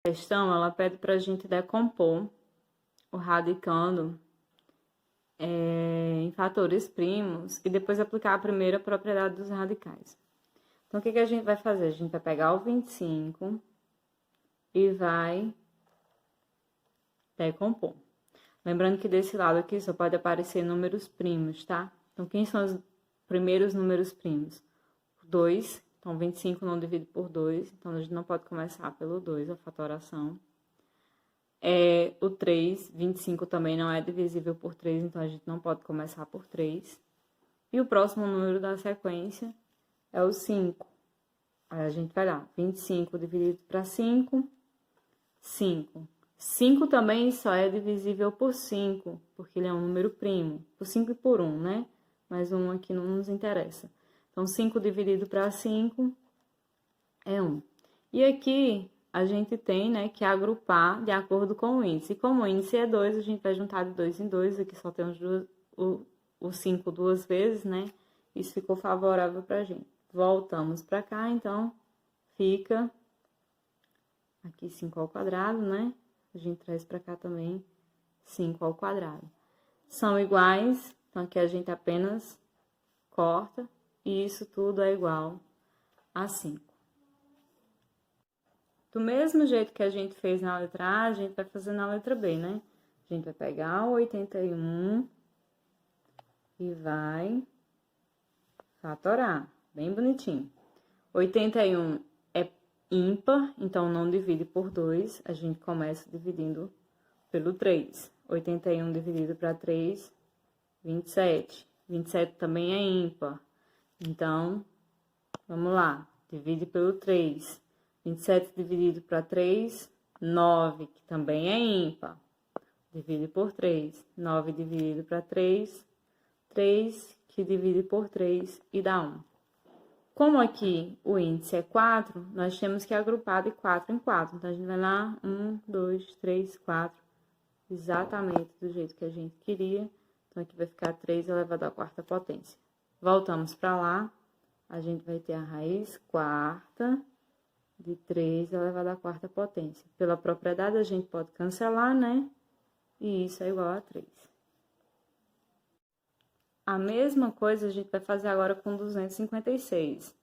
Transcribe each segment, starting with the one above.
A questão, ela pede para a gente decompor o radicando em fatores primos e depois aplicar a primeira propriedade dos radicais. Então, o que a gente vai fazer? A gente vai pegar o 25 e vai decompor. Lembrando que desse lado aqui só pode aparecer números primos, tá? Então, quem são os primeiros números primos? 2, então 25 não divide por 2, então a gente não pode começar pelo 2, a fatoração. O 3, 25 também não é divisível por 3, então a gente não pode começar por 3. E o próximo número da sequência é o 5. Aí a gente vai lá, 25 dividido para 5, 5. 5 também só é divisível por 5, porque ele é um número primo. Por 5 e por 1, né? Mas 1 aqui não nos interessa. Então, 5 dividido para 5 é 1. E aqui a gente tem, né, que agrupar de acordo com o índice. E como o índice é 2, a gente vai juntar de 2 em 2. Aqui só temos o 5 duas vezes, né? Isso ficou favorável para a gente. Voltamos para cá, então, fica aqui 5 ao quadrado, né? A gente traz para cá também 5 ao quadrado. São iguais, então aqui a gente apenas corta, e isso tudo é igual a 5. Do mesmo jeito que a gente fez na letra A, a gente vai fazer na letra B, né? A gente vai pegar o 81 e vai fatorar, bem bonitinho. 81 é ímpar, então não divide por 2, a gente começa dividindo pelo 3. 81 dividido para 3, 27. 27 também é ímpar, então, vamos lá, divide pelo 3. 27 dividido para 3, 9, que também é ímpar. Divide por 3. 9 dividido para 3, 3, que divide por 3 e dá 1. Como aqui o índice é 4, nós temos que agrupar de 4 em 4. Então, a gente vai lá, 1, 2, 3, 4, exatamente do jeito que a gente queria. Então, aqui vai ficar 3 elevado à quarta potência. Voltamos para lá, a gente vai ter a raiz quarta de 3 elevado à quarta potência. Pela propriedade, a gente pode cancelar, né? E isso é igual a 3. A mesma coisa a gente vai fazer agora com 256.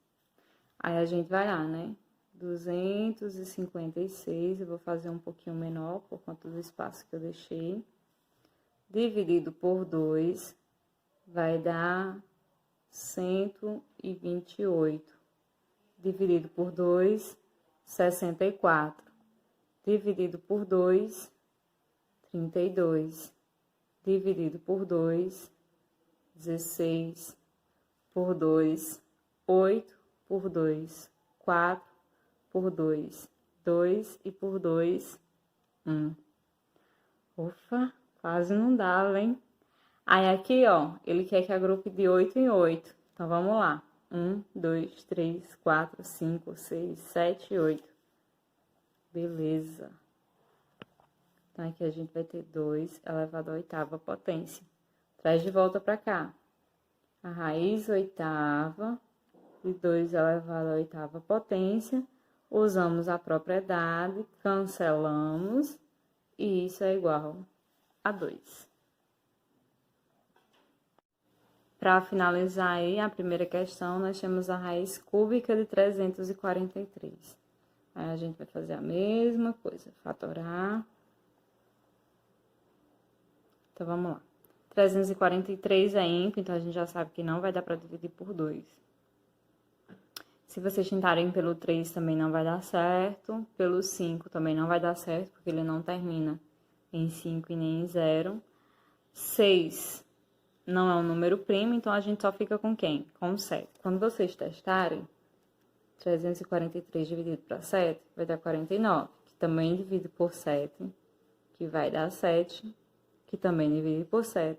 Aí a gente vai lá, né? 256, eu vou fazer um pouquinho menor por conta do espaço que eu deixei. Dividido por 2, vai dar 128. Dividido por 2, 64. Dividido por 2, 32. Dividido por 2, 16. Por 2, 8. Por 2, 4. Por 2, 2. E por 2, 1. Ufa, quase não dava, hein? Aí aqui, ó, ele quer que agrupe de 8 em 8. Então, vamos lá. 1, 2, 3, 4, 5, 6, 7, 8. Beleza. Então, aqui a gente vai ter 2 elevado à oitava potência. Traz de volta para cá. A raiz oitava de 2 elevado à oitava potência. Usamos a propriedade, cancelamos, e isso é igual a 2. Para finalizar aí a primeira questão, nós temos a raiz cúbica de 343. Aí a gente vai fazer a mesma coisa, fatorar. Então, vamos lá. 343 é ímpar, então a gente já sabe que não vai dar para dividir por 2. Se vocês tentarem pelo 3 também não vai dar certo, pelo 5 também não vai dar certo, porque ele não termina em 5 e nem em 0. 6 não é um número primo, então a gente só fica com quem? Com 7. Quando vocês testarem, 343 dividido para 7 vai dar 49, que também divide por 7, que vai dar 7, que também divide por 7,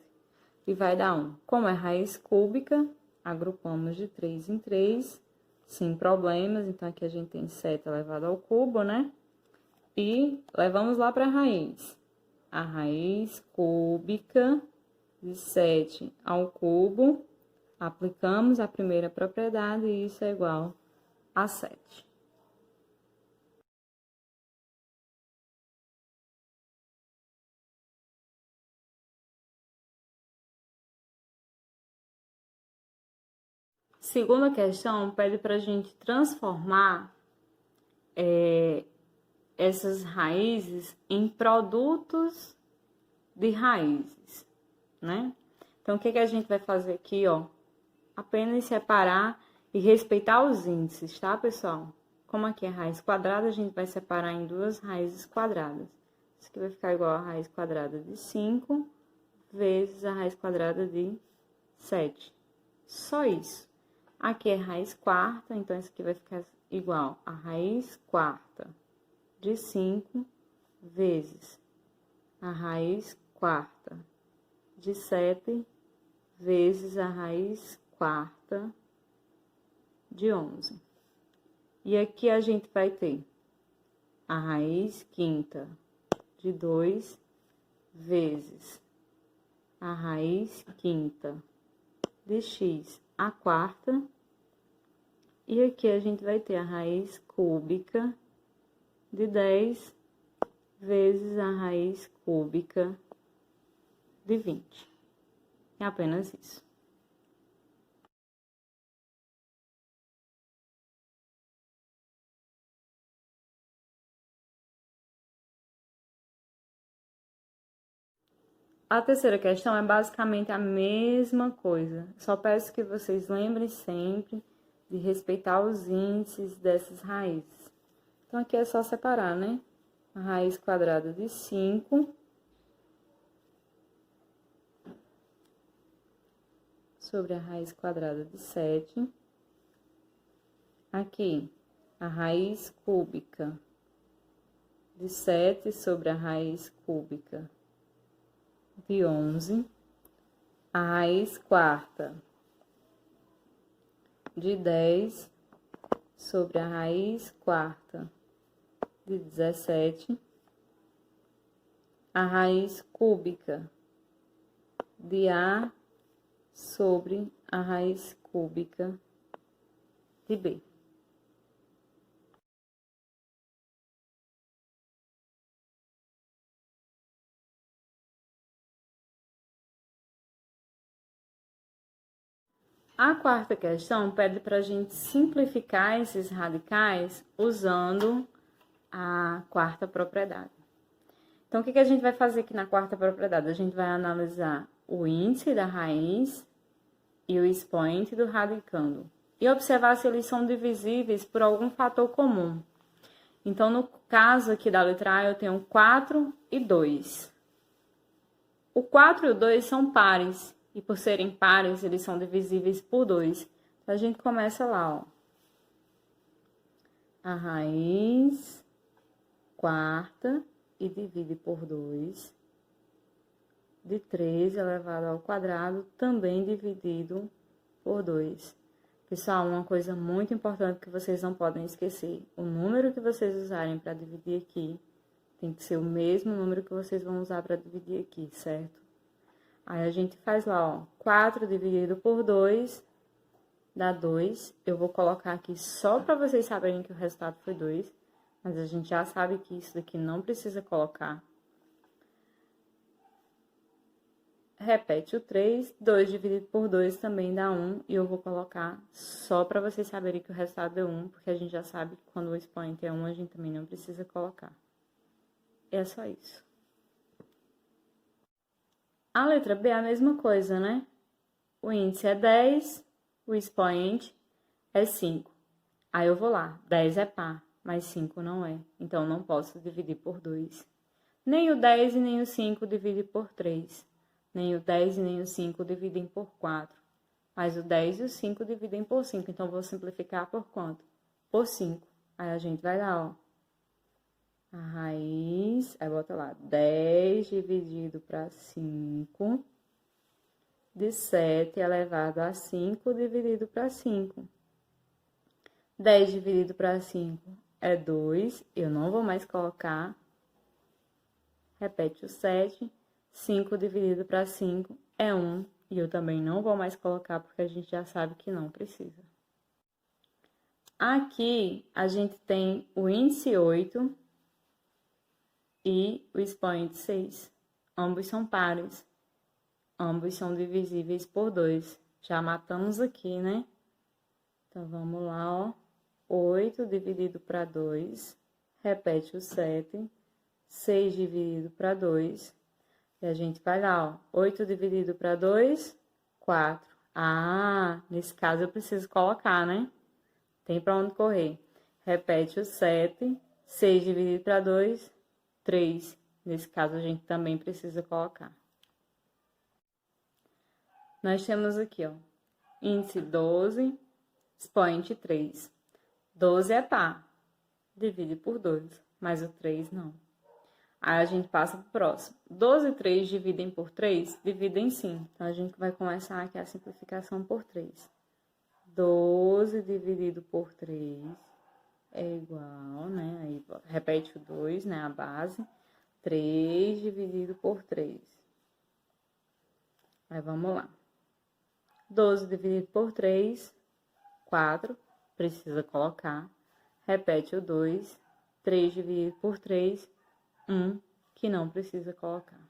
e vai dar 1. Como é raiz cúbica, agrupamos de 3 em 3, sem problemas. Então, aqui a gente tem 7 elevado ao cubo, né? E levamos lá para a raiz. A raiz cúbica de 7 ao cubo, aplicamos a primeira propriedade e isso é igual a 7. Segunda questão pede para a gente transformar essas raízes em produtos de raízes, né? Então, o que a gente vai fazer aqui, ó? Apenas separar e respeitar os índices, tá, pessoal? Como aqui é raiz quadrada, a gente vai separar em duas raízes quadradas. Isso aqui vai ficar igual a raiz quadrada de 5 vezes a raiz quadrada de 7. Só isso. Aqui é raiz quarta, então isso aqui vai ficar igual a raiz quarta de 5 vezes a raiz quarta de 7 vezes a raiz quarta de 11. E aqui a gente vai ter a raiz quinta de 2 vezes a raiz quinta de x a quarta. E aqui a gente vai ter a raiz cúbica de 10 vezes a raiz cúbica de 20. É apenas isso. A terceira questão é basicamente a mesma coisa. Só peço que vocês lembrem sempre de respeitar os índices dessas raízes. Então, aqui é só separar, né? A raiz quadrada de 5 sobre a raiz quadrada de 7. Aqui, a raiz cúbica de 7 sobre a raiz cúbica de 11. A raiz quarta de 10 sobre a raiz quarta de 17. A raiz cúbica de A sobre a raiz cúbica de B. A quarta questão pede para a gente simplificar esses radicais usando a quarta propriedade. Então, o que a gente vai fazer aqui na quarta propriedade? A gente vai analisar o índice da raiz e o expoente do radicando. E observar se eles são divisíveis por algum fator comum. Então, no caso aqui da letra A, eu tenho 4 e 2. O 4 e o 2 são pares. E por serem pares, eles são divisíveis por 2. Então, a gente começa lá, ó. A raiz quarta e divide por 2. De 3 elevado ao quadrado, também dividido por 2. Pessoal, uma coisa muito importante que vocês não podem esquecer. O número que vocês usarem para dividir aqui tem que ser o mesmo número que vocês vão usar para dividir aqui, certo? Aí a gente faz lá, ó, 4 dividido por 2 dá 2. Eu vou colocar aqui só para vocês saberem que o resultado foi 2. Mas a gente já sabe que isso daqui não precisa colocar. Repete o 3, 2 dividido por 2 também dá 1. E eu vou colocar só para vocês saberem que o resultado deu 1, porque a gente já sabe que quando o expoente é 1, a gente também não precisa colocar. É só isso. A letra B é a mesma coisa, né? O índice é 10, o expoente é 5. Aí eu vou lá, 10 é par, mas 5 não é. Então, não posso dividir por 2. Nem o 10 e nem o 5 dividem por 3. Nem o 10 e nem o 5 dividem por 4. Mas o 10 e o 5 dividem por 5. Então, vou simplificar por quanto? Por 5. Aí, a gente vai lá, ó. A raiz, aí bota lá, 10 dividido para 5, de 7 elevado a 5 dividido para 5. 10 dividido para 5 é 2, eu não vou mais colocar. Repete o 7, 5 dividido para 5 é 1, e eu também não vou mais colocar, porque a gente já sabe que não precisa. Aqui, a gente tem o índice 8 e o expoente 6. Ambos são pares. Ambos são divisíveis por 2. Já matamos aqui, né? Então, vamos lá, ó. 8 dividido para 2, repete o 7, 6 dividido para 2, e a gente vai lá, ó. 8 dividido para 2, 4. Ah, nesse caso eu preciso colocar, né? Tem para onde correr. Repete o 7, 6 dividido para 2, 3. Nesse caso, a gente também precisa colocar. Nós temos aqui, ó, índice 12, expoente 3. 12 é par, divide por 2, mas o 3 não. Aí a gente passa pro próximo. 12 e 3 dividem por 3? Dividem sim. Então, a gente vai começar aqui a simplificação por 3. 12 dividido por 3 é igual, né? Aí repete o 2, né? A base. 3 dividido por 3. Aí vamos lá. 12 dividido por 3, 4. Precisa colocar. Repete o 2. 3 dividido por 3, 1, que não precisa colocar.